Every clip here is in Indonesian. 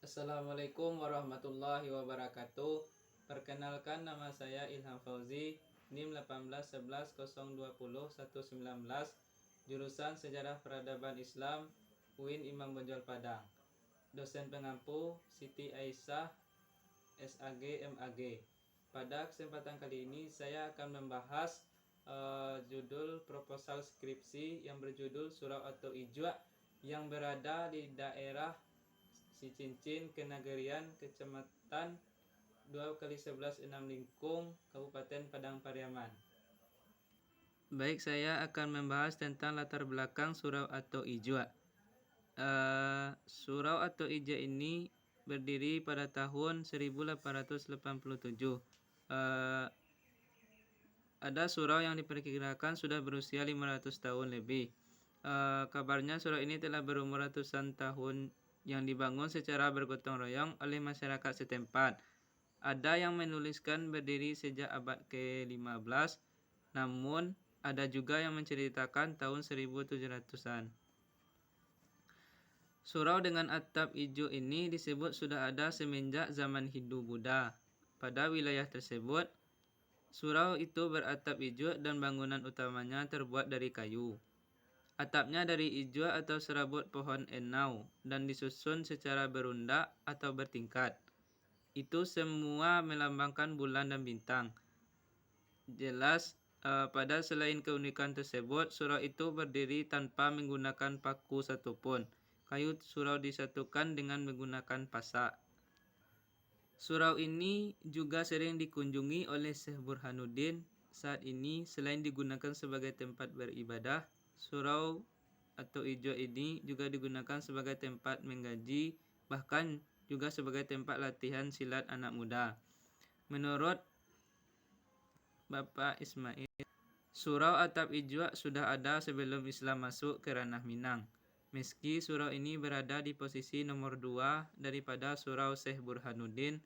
Assalamualaikum warahmatullahi wabarakatuh. Perkenalkan, nama saya Ilham Fauzi, NIM 1811020119, jurusan Sejarah Peradaban Islam, UIN Imam Bonjol Padang. Dosen pengampu Siti Aisyah, SAG MAG. Pada kesempatan kali ini saya akan membahas judul proposal skripsi yang berjudul Surau atau Ijwa yang berada di daerah Cicincin, Kenagarian, Kecamatan 2x11 6 Lingkung, Kabupaten Padang Pariaman. Baik, saya akan membahas tentang latar belakang surau atau ijwa. Surau atau ijwa ini berdiri pada tahun 1887. Ada surau yang diperkirakan sudah berusia 500 tahun lebih. Kabarnya surau ini telah berumur ratusan tahun yang dibangun secara bergotong royong oleh masyarakat setempat. Ada yang menuliskan berdiri sejak abad ke-15, namun ada juga yang menceritakan tahun 1700-an. Surau dengan atap ijo ini disebut sudah ada semenjak zaman Hindu-Buddha. Pada wilayah tersebut, surau itu beratap ijo dan bangunan utamanya terbuat dari kayu. Atapnya dari ijo atau serabut pohon enau dan disusun secara berundak atau bertingkat. Itu semua melambangkan bulan dan bintang. Jelas, pada selain keunikan tersebut, surau itu berdiri tanpa menggunakan paku satupun. Kayu surau disatukan dengan menggunakan pasak. Surau ini juga sering dikunjungi oleh Syekh Burhanuddin. Saat ini, selain digunakan sebagai tempat beribadah, surau atau ijo ini juga digunakan sebagai tempat menggaji, bahkan juga sebagai tempat latihan silat anak muda. Menurut Bapak Ismail, surau atap ijwa sudah ada sebelum Islam masuk ke ranah Minang. Meski surau ini berada di posisi nomor 2 daripada surau Syekh Burhanuddin,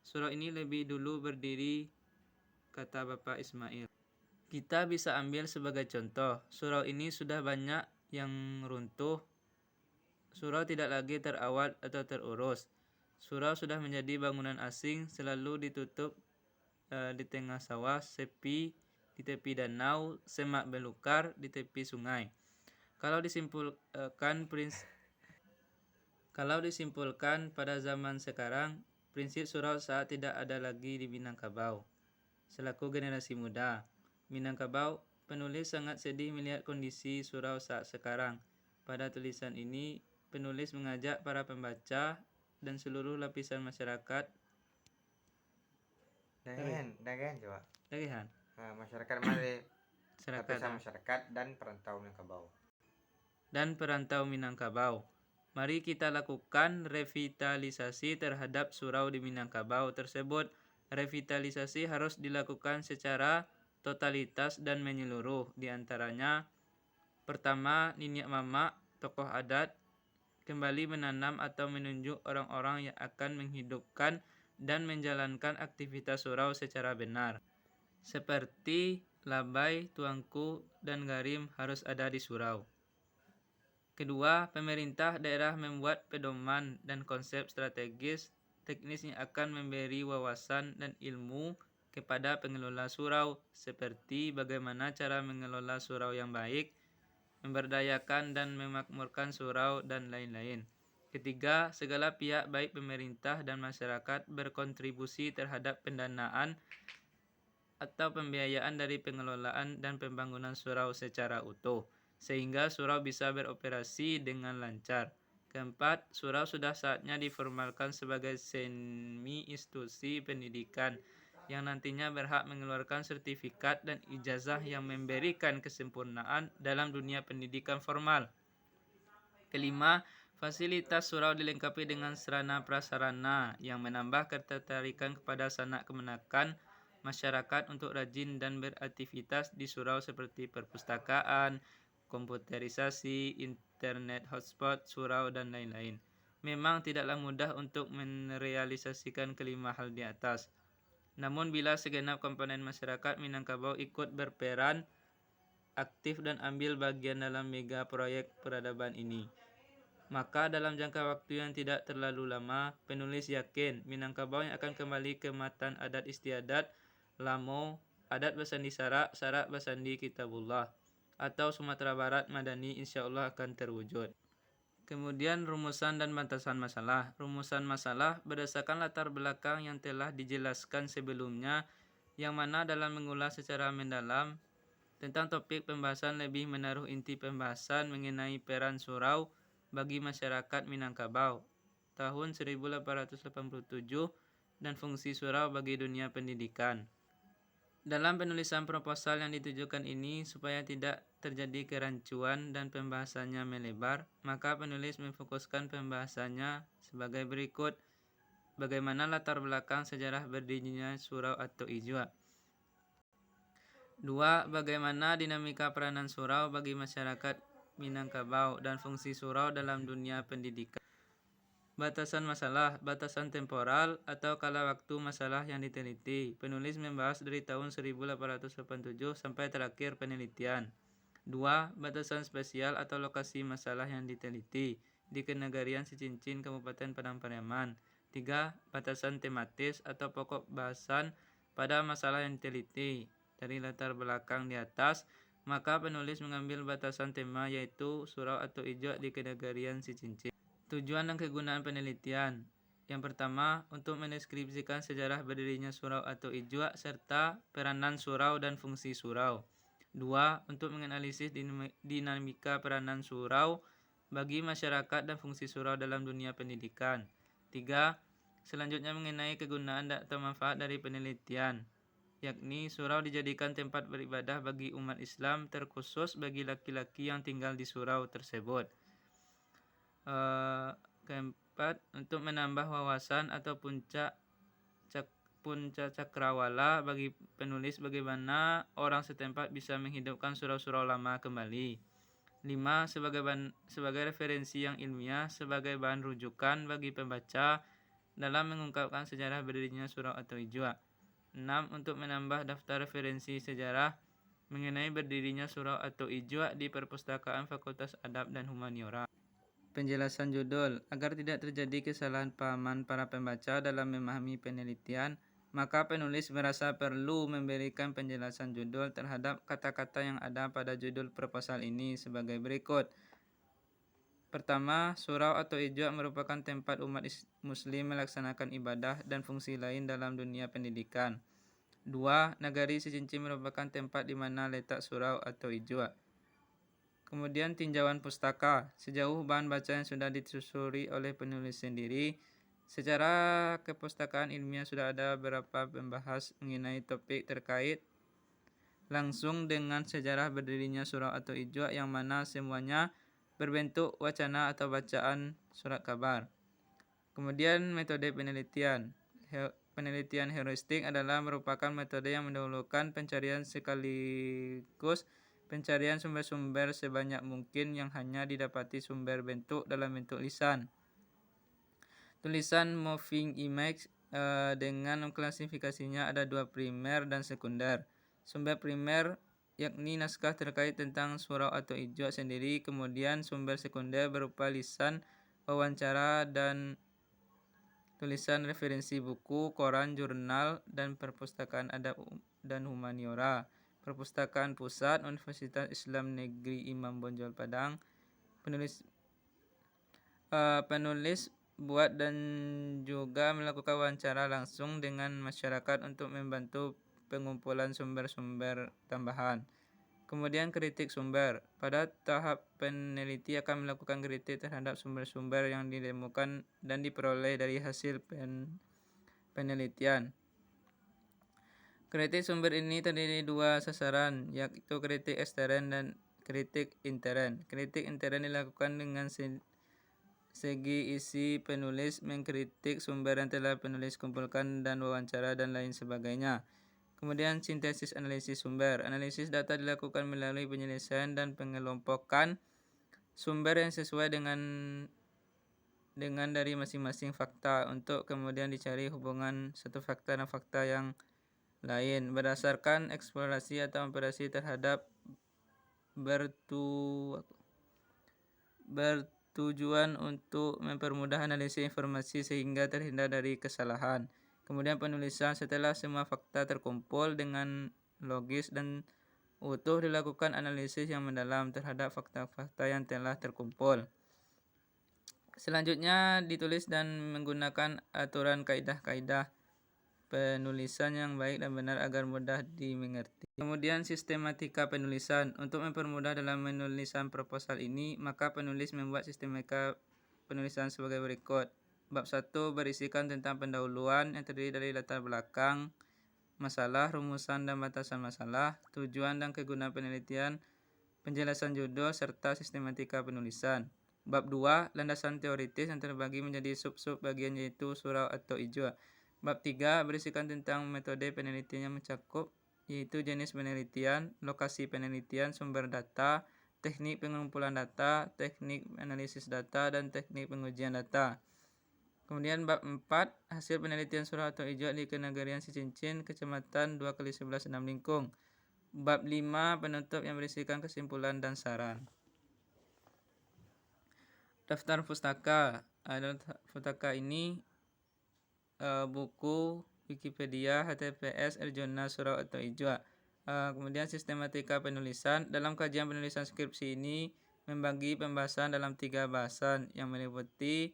surau ini lebih dulu berdiri, kata Bapak Ismail. Kita bisa ambil sebagai contoh, surau ini sudah banyak yang runtuh. Surau tidak lagi terawat atau terurus. Surau sudah menjadi bangunan asing, selalu ditutup di tengah sawah, sepi di tepi danau, semak belukar di tepi sungai. Kalau disimpulkan pada zaman sekarang, prinsip surau saat tidak ada lagi di Minangkabau. Selaku generasi muda Minangkabau, penulis sangat sedih melihat kondisi surau saat sekarang. Pada tulisan ini, penulis mengajak para pembaca dan seluruh lapisan masyarakat Dagen coba. Dagehan. Masyarakat mari lapisan masyarakat dan perantau Minangkabau. Mari kita lakukan revitalisasi terhadap surau di Minangkabau tersebut. Revitalisasi harus dilakukan secara totalitas dan menyeluruh. Di antaranya, pertama, Niniak Mama, tokoh adat, kembali menanam atau menunjuk orang-orang yang akan menghidupkan dan menjalankan aktivitas surau secara benar. Seperti Labai, Tuangku, dan Garim harus ada di surau. Kedua, pemerintah daerah membuat pedoman dan konsep strategis teknis yang akan memberi wawasan dan ilmu kepada pengelola surau, seperti bagaimana cara mengelola surau yang baik, memberdayakan dan memakmurkan surau, dan lain-lain. Ketiga, segala pihak baik pemerintah dan masyarakat berkontribusi terhadap pendanaan atau pembiayaan dari pengelolaan dan pembangunan surau secara utuh, sehingga surau bisa beroperasi dengan lancar. Keempat, surau sudah saatnya diformalkan sebagai semi-institusi pendidikan yang nantinya berhak mengeluarkan sertifikat dan ijazah yang memberikan kesempurnaan dalam dunia pendidikan formal. Kelima, fasilitas surau dilengkapi dengan sarana prasarana yang menambah ketertarikan kepada sanak kemenakan masyarakat untuk rajin dan beraktivitas di surau seperti perpustakaan, komputerisasi, internet hotspot, surau, dan lain-lain. Memang tidaklah mudah untuk merealisasikan kelima hal di atas. Namun bila segenap komponen masyarakat Minangkabau ikut berperan aktif dan ambil bagian dalam mega proyek peradaban ini, Maka dalam jangka waktu yang tidak terlalu lama, penulis yakin Minangkabau yang akan kembali ke matan adat istiadat Lamo, adat Basandi Sarak, Sarak Basandi Kitabullah, atau Sumatera Barat Madani insya Allah akan terwujud. Kemudian rumusan dan batasan masalah. Rumusan masalah berdasarkan latar belakang yang telah dijelaskan sebelumnya, yang mana dalam mengulas secara mendalam tentang topik pembahasan lebih menaruh inti pembahasan mengenai peran surau bagi masyarakat Minangkabau tahun 1887 dan fungsi surau bagi dunia pendidikan. Dalam penulisan proposal yang ditujukan ini, supaya tidak terjadi kerancuan dan pembahasannya melebar, maka penulis memfokuskan pembahasannya sebagai berikut. Bagaimana latar belakang sejarah berdirinya surau atau ijwa. 2. Bagaimana dinamika peranan surau bagi masyarakat Minangkabau dan fungsi surau dalam dunia pendidikan. Batasan masalah, batasan temporal atau kala waktu masalah yang diteliti. Penulis membahas dari tahun 1887 sampai terakhir penelitian. 2. Batasan spesial atau lokasi masalah yang diteliti di Kenegarian Sicincin, Kabupaten Padang Pariaman. 3. Batasan tematis atau pokok bahasan pada masalah yang diteliti. Dari latar belakang di atas, maka penulis mengambil batasan tema yaitu surau atau ijwa di Kenegarian Sicincin. Tujuan dan kegunaan penelitian. Yang pertama, untuk mendeskripsikan sejarah berdirinya surau atau ijwa serta peranan surau dan fungsi surau. 2. Untuk menganalisis dinamika peranan surau bagi masyarakat dan fungsi surau dalam dunia pendidikan. 3. Selanjutnya mengenai kegunaan atau manfaat dari penelitian, yakni surau dijadikan tempat beribadah bagi umat Islam, terkhusus bagi laki-laki yang tinggal di surau tersebut. Keempat, untuk menambah wawasan atau puncak cakrawala bagi penulis bagaimana orang setempat bisa menghidupkan surau-surau lama kembali. 5. Sebagai referensi yang ilmiah, sebagai bahan rujukan bagi pembaca dalam mengungkapkan sejarah berdirinya surau atau ijwa. 6. Untuk menambah daftar referensi sejarah mengenai berdirinya surau atau ijwa di Perpustakaan Fakultas Adab dan Humaniora. Penjelasan judul. Agar tidak terjadi kesalahan pahaman para pembaca dalam memahami penelitian, maka penulis merasa perlu memberikan penjelasan judul terhadap kata-kata yang ada pada judul proposal ini sebagai berikut. Pertama, surau atau ijwa merupakan tempat umat muslim melaksanakan ibadah dan fungsi lain dalam dunia pendidikan. 2. Nagari Sicincin merupakan tempat di mana letak surau atau ijwa. Kemudian tinjauan pustaka. Sejauh bahan baca yang sudah ditelusuri oleh penulis sendiri, secara kepustakaan ilmiah sudah ada beberapa pembahas mengenai topik terkait langsung dengan sejarah berdirinya surau atau ijwa, yang mana semuanya berbentuk wacana atau bacaan surat kabar. Kemudian metode penelitian. Penelitian heuristik adalah merupakan metode yang mendahulukan pencarian sekaligus pencarian sumber-sumber sebanyak mungkin yang hanya didapati sumber bentuk dalam bentuk lisan. Tulisan moving image dengan klasifikasinya ada 2, primer dan sekunder. Sumber primer yakni naskah terkait tentang surau atau ijwa sendiri, kemudian sumber sekunder berupa lisan, wawancara, dan tulisan referensi buku, koran, jurnal, dan Perpustakaan Adab dan Humaniora. Perpustakaan Pusat Universitas Islam Negeri Imam Bonjol Padang. Penulis buat dan juga melakukan wawancara langsung dengan masyarakat untuk membantu pengumpulan sumber-sumber tambahan. Kemudian kritik sumber. Pada tahap peneliti akan melakukan kritik terhadap sumber-sumber yang ditemukan dan diperoleh dari hasil penelitian. Kritik sumber ini terdiri 2 sasaran, yaitu kritik ekstern dan kritik intern. Kritik intern dilakukan dengan segi isi penulis mengkritik sumber yang telah penulis kumpulkan dan wawancara dan lain sebagainya. Kemudian sintesis analisis sumber. Analisis data dilakukan melalui penyelesaian dan pengelompokan sumber yang sesuai dengan dari masing-masing fakta untuk kemudian dicari hubungan satu fakta dan fakta yang lain berdasarkan eksplorasi atau operasi terhadap Tujuan untuk mempermudah analisis informasi sehingga terhindar dari kesalahan. Kemudian penulisan setelah semua fakta terkumpul dengan logis dan utuh, dilakukan analisis yang mendalam terhadap fakta-fakta yang telah terkumpul. Selanjutnya ditulis dan menggunakan aturan kaidah-kaidah penulisan yang baik dan benar agar mudah dimengerti. Kemudian sistematika penulisan. Untuk mempermudah dalam menulisan proposal ini, maka penulis membuat sistematika penulisan sebagai berikut. Bab 1 berisikan tentang pendahuluan yang terdiri dari latar belakang masalah, rumusan dan batasan masalah, tujuan dan kegunaan penelitian, penjelasan judul, serta sistematika penulisan. Bab 2 landasan teoritis yang terbagi menjadi sub-sub bagian yaitu surau atau ijwa. Bab 3 berisikan tentang metode penelitian yang mencakup yaitu jenis penelitian, lokasi penelitian, sumber data, teknik pengumpulan data, teknik analisis data, dan teknik pengujian data. Kemudian bab 4 hasil penelitian surau atau ijwa di Kenagarian Cicincin, Kecamatan 2x11 6 Lingkung. Bab 5 penutup yang berisikan kesimpulan dan saran. Daftar pustaka. Pustaka ini buku, Wikipedia, HTTPS, Jurnal Surau atau Ijwa. Kemudian sistematika penulisan. Dalam kajian penulisan skripsi ini membagi pembahasan dalam 3 bahasan yang meliputi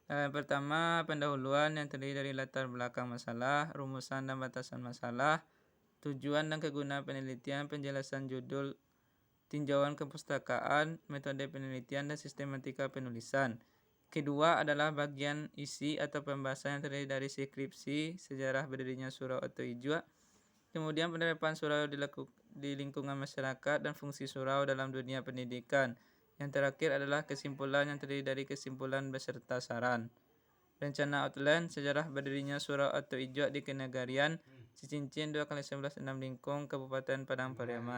pertama pendahuluan yang terdiri dari latar belakang masalah, rumusan dan batasan masalah, tujuan dan kegunaan penelitian, penjelasan judul, tinjauan kepustakaan, metode penelitian, dan sistematika penulisan. Kedua adalah bagian isi atau pembahasan yang terdiri dari skripsi, sejarah berdirinya surau atau ijwa, kemudian penerapan surau di lingkungan masyarakat dan fungsi surau dalam dunia pendidikan. Yang terakhir adalah kesimpulan yang terdiri dari kesimpulan beserta saran. Rencana outline sejarah berdirinya surau atau ijwa di Kenagarian Cicincin 2x11 6 Lingkung, Kabupaten Padang Pariaman.